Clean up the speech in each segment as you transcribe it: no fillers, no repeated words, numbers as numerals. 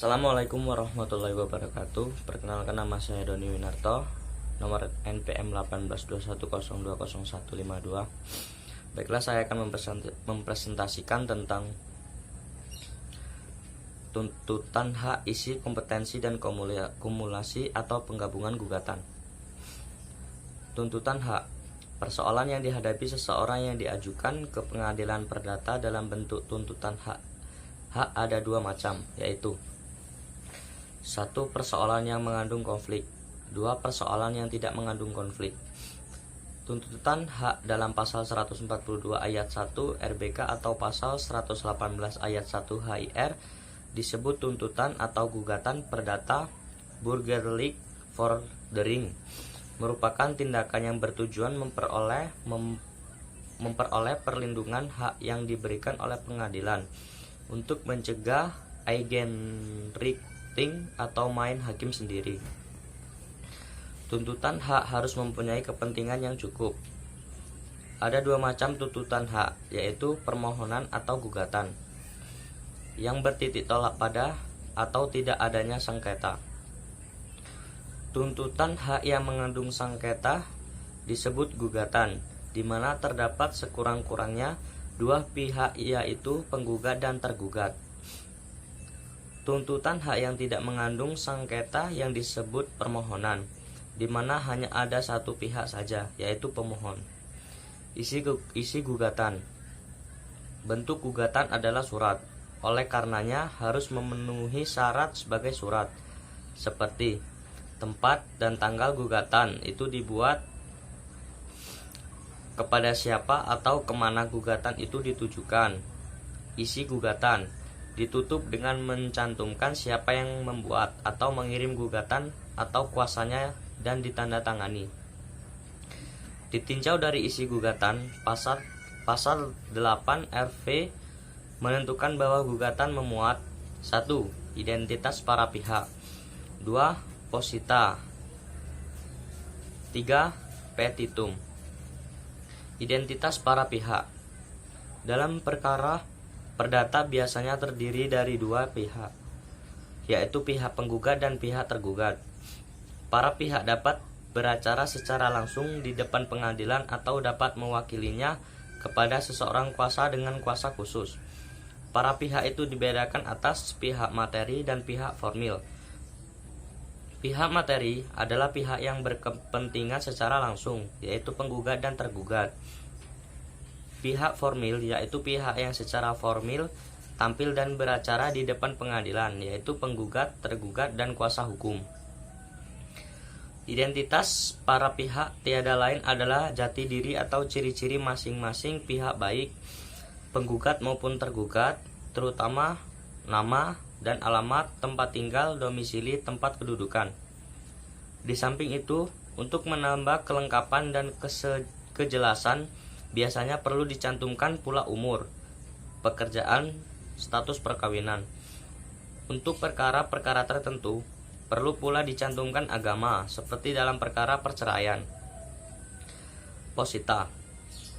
Assalamualaikum warahmatullahi wabarakatuh. Perkenalkan, nama saya Doni Winarto, nomor NPM 1821020152. Baiklah, saya akan mempresentasikan tentang tuntutan hak, isi, kompetensi, dan kumulasi atau penggabungan gugatan. Tuntutan hak, persoalan yang dihadapi seseorang yang diajukan ke pengadilan perdata dalam bentuk tuntutan hak. Hak ada dua macam, yaitu: 1. Persoalan yang mengandung konflik. 2. Persoalan yang tidak mengandung konflik. Tuntutan hak dalam pasal 142 ayat 1 RBK atau pasal 118 ayat 1 HIR disebut tuntutan atau gugatan perdata burgerlijk vordering, merupakan tindakan yang bertujuan memperoleh perlindungan hak yang diberikan oleh pengadilan untuk mencegah eigenrecht atau main hakim sendiri. Tuntutan hak harus mempunyai kepentingan yang cukup. Ada dua macam tuntutan hak, yaitu permohonan atau gugatan, yang bertitik tolak pada atau tidak adanya sengketa. Tuntutan hak yang mengandung sengketa disebut gugatan, di mana terdapat sekurang-kurangnya dua pihak, yaitu penggugat dan tergugat. Tuntutan hak yang tidak mengandung sengketa yang disebut permohonan, di mana hanya ada satu pihak saja, yaitu pemohon. Isi gugatan. Bentuk gugatan adalah surat, oleh karenanya harus memenuhi syarat sebagai surat, seperti tempat dan tanggal gugatan itu dibuat, kepada siapa atau kemana gugatan itu ditujukan. Isi gugatan ditutup dengan mencantumkan siapa yang membuat atau mengirim gugatan atau kuasanya dan ditandatangani. Ditinjau dari isi gugatan, pasal 8 RV menentukan bahwa gugatan memuat: 1. Identitas para pihak. 2. Posita. 3. Petitum. Identitas para pihak. Dalam perkara perdata biasanya terdiri dari dua pihak, yaitu pihak penggugat dan pihak tergugat. Para pihak dapat beracara secara langsung di depan pengadilan atau dapat mewakilinya kepada seseorang kuasa dengan kuasa khusus. Para pihak itu dibedakan atas pihak materi dan pihak formil. Pihak materi adalah pihak yang berkepentingan secara langsung, yaitu penggugat dan tergugat. Pihak formil yaitu pihak yang secara formil tampil dan beracara di depan pengadilan, yaitu penggugat, tergugat, dan kuasa hukum. Identitas para pihak tiada lain adalah jati diri atau ciri-ciri masing-masing pihak, baik penggugat maupun tergugat, terutama nama dan alamat, tempat tinggal, domisili, tempat kedudukan. Di samping itu, untuk menambah kelengkapan dan kejelasan, biasanya perlu dicantumkan pula umur, pekerjaan, status perkawinan. Untuk perkara-perkara tertentu, perlu pula dicantumkan agama, seperti dalam perkara perceraian. Posita.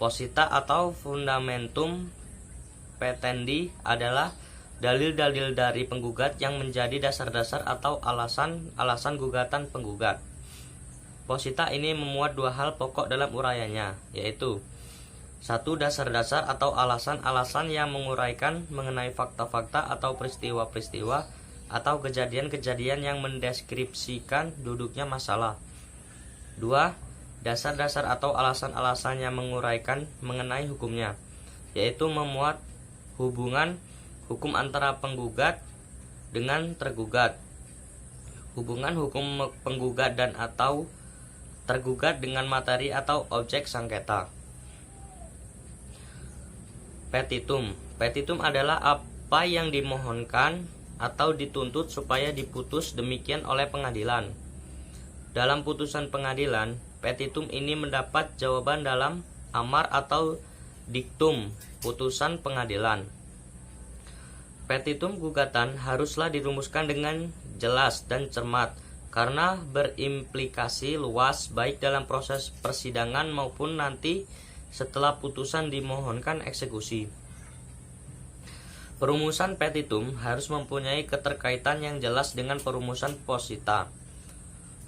Posita atau fundamentum petendi adalah dalil-dalil dari penggugat yang menjadi dasar-dasar atau alasan gugatan penggugat. Posita ini memuat dua hal pokok dalam uraiannya, yaitu: 1. Dasar-dasar atau alasan-alasan yang menguraikan mengenai fakta-fakta atau peristiwa-peristiwa atau kejadian-kejadian yang mendeskripsikan duduknya masalah. 2. Dasar-dasar atau alasan-alasan yang menguraikan mengenai hukumnya, yaitu memuat hubungan hukum antara penggugat dengan tergugat, hubungan hukum penggugat dan atau tergugat dengan materi atau objek sengketa. Petitum. Petitum adalah apa yang dimohonkan atau dituntut supaya diputus demikian oleh pengadilan. Dalam putusan pengadilan, petitum ini mendapat jawaban dalam amar atau diktum putusan pengadilan. Petitum gugatan haruslah dirumuskan dengan jelas dan cermat, karena berimplikasi luas baik dalam proses persidangan maupun nanti setelah putusan dimohonkan eksekusi. Perumusan petitum harus mempunyai keterkaitan yang jelas dengan perumusan posita.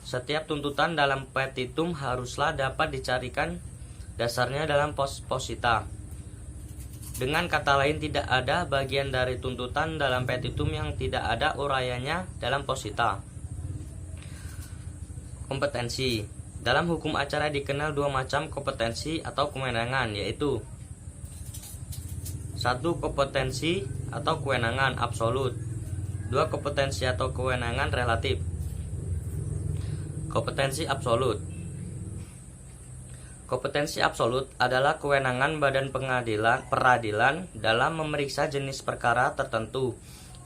Setiap tuntutan dalam petitum haruslah dapat dicarikan dasarnya dalam posita. Dengan kata lain, tidak ada bagian dari tuntutan dalam petitum yang tidak ada uraiannya dalam posita. Kompetensi. Dalam hukum acara dikenal dua macam kompetensi atau kewenangan, yaitu 1. Kompetensi atau kewenangan absolut. 2. Kompetensi atau kewenangan relatif. Kompetensi absolut. Kompetensi absolut adalah kewenangan badan peradilan dalam memeriksa jenis perkara tertentu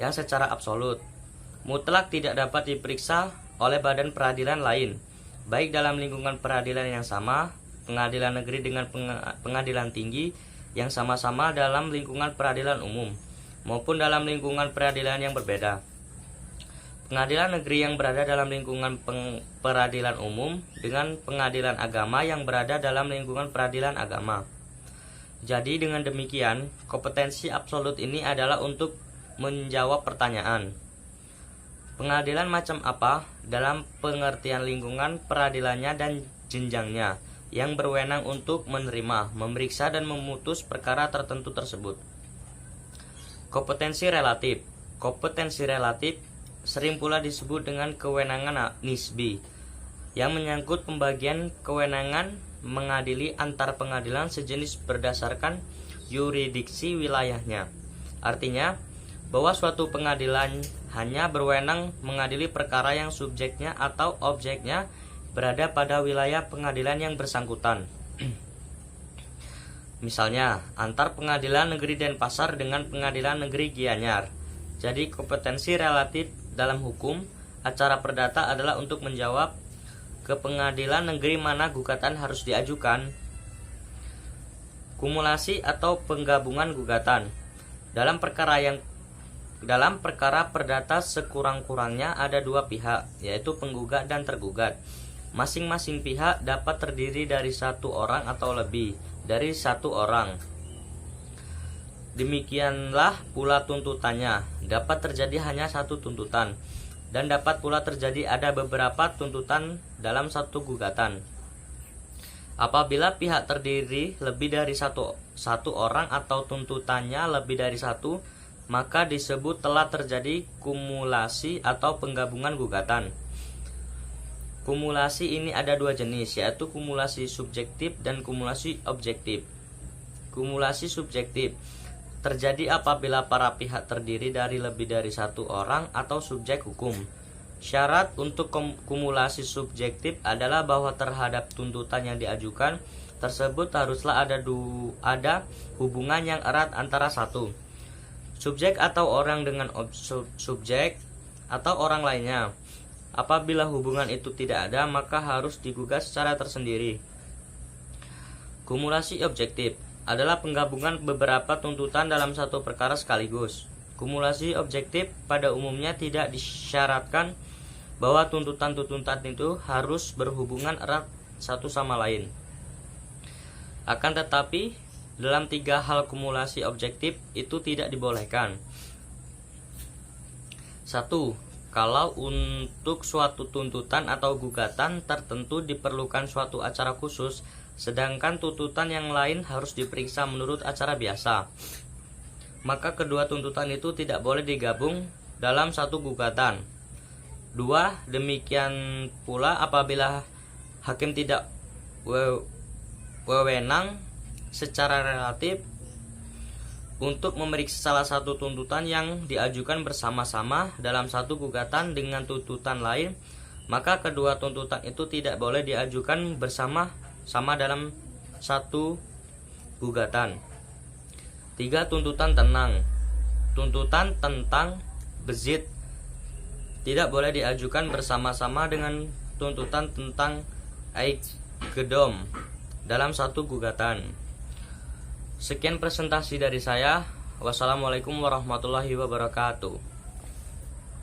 yang secara absolut mutlak tidak dapat diperiksa oleh badan peradilan lain, baik dalam lingkungan peradilan yang sama, pengadilan negeri dengan pengadilan tinggi yang sama-sama dalam lingkungan peradilan umum, maupun dalam lingkungan peradilan yang berbeda. Pengadilan negeri yang berada dalam lingkungan peradilan umum dengan pengadilan agama yang berada dalam lingkungan peradilan agama. Jadi dengan demikian, kompetensi absolut ini adalah untuk menjawab pertanyaan, pengadilan macam apa dalam pengertian lingkungan peradilannya dan jenjangnya yang berwenang untuk menerima, memeriksa, dan memutus perkara tertentu tersebut. Kompetensi relatif. Kompetensi relatif sering pula disebut dengan kewenangan nisbi, yang menyangkut pembagian kewenangan mengadili antar pengadilan sejenis berdasarkan yurisdiksi wilayahnya. Artinya, bahwa suatu pengadilan hanya berwenang mengadili perkara yang subjeknya atau objeknya berada pada wilayah pengadilan yang bersangkutan. Misalnya, antar pengadilan negeri Denpasar dengan pengadilan negeri Gianyar. Jadi kompetensi relatif dalam hukum acara perdata adalah untuk menjawab ke pengadilan negeri mana gugatan harus diajukan. Kumulasi atau penggabungan gugatan. Dalam perkara perdata sekurang-kurangnya ada dua pihak, yaitu penggugat dan tergugat. Masing-masing pihak dapat terdiri dari satu orang atau lebih dari satu orang. Demikianlah pula tuntutannya. Dapat terjadi hanya satu tuntutan, dan dapat pula terjadi ada beberapa tuntutan dalam satu gugatan. Apabila pihak terdiri lebih dari satu orang atau tuntutannya lebih dari satu, maka disebut telah terjadi kumulasi atau penggabungan gugatan. Kumulasi ini ada dua jenis, yaitu kumulasi subjektif dan kumulasi objektif. Kumulasi subjektif terjadi apabila para pihak terdiri dari lebih dari satu orang atau subjek hukum. Syarat untuk kumulasi subjektif adalah bahwa terhadap tuntutan yang diajukan tersebut haruslah ada hubungan yang erat antara satu subjek atau orang dengan subjek atau orang lainnya. Apabila hubungan itu tidak ada, maka harus digugat secara tersendiri. Kumulasi objektif adalah penggabungan beberapa tuntutan dalam satu perkara sekaligus. Kumulasi objektif pada umumnya tidak disyaratkan bahwa tuntutan-tuntutan itu harus berhubungan erat satu sama lain. Akan tetapi, dalam tiga hal kumulasi objektif itu tidak dibolehkan. 1. Kalau untuk suatu tuntutan atau gugatan tertentu diperlukan suatu acara khusus, sedangkan tuntutan yang lain harus diperiksa menurut acara biasa, maka kedua tuntutan itu tidak boleh digabung dalam satu gugatan. 2. Demikian pula apabila hakim tidak wewenang secara relatif untuk memeriksa salah satu tuntutan yang diajukan bersama-sama dalam satu gugatan dengan tuntutan lain, maka kedua tuntutan itu tidak boleh diajukan bersama-sama dalam satu gugatan. 3. Tuntutan tenang. Tuntutan tentang bezit tidak boleh diajukan bersama-sama dengan tuntutan tentang gedom dalam satu gugatan. Sekian presentasi dari saya. Wassalamualaikum warahmatullahi wabarakatuh.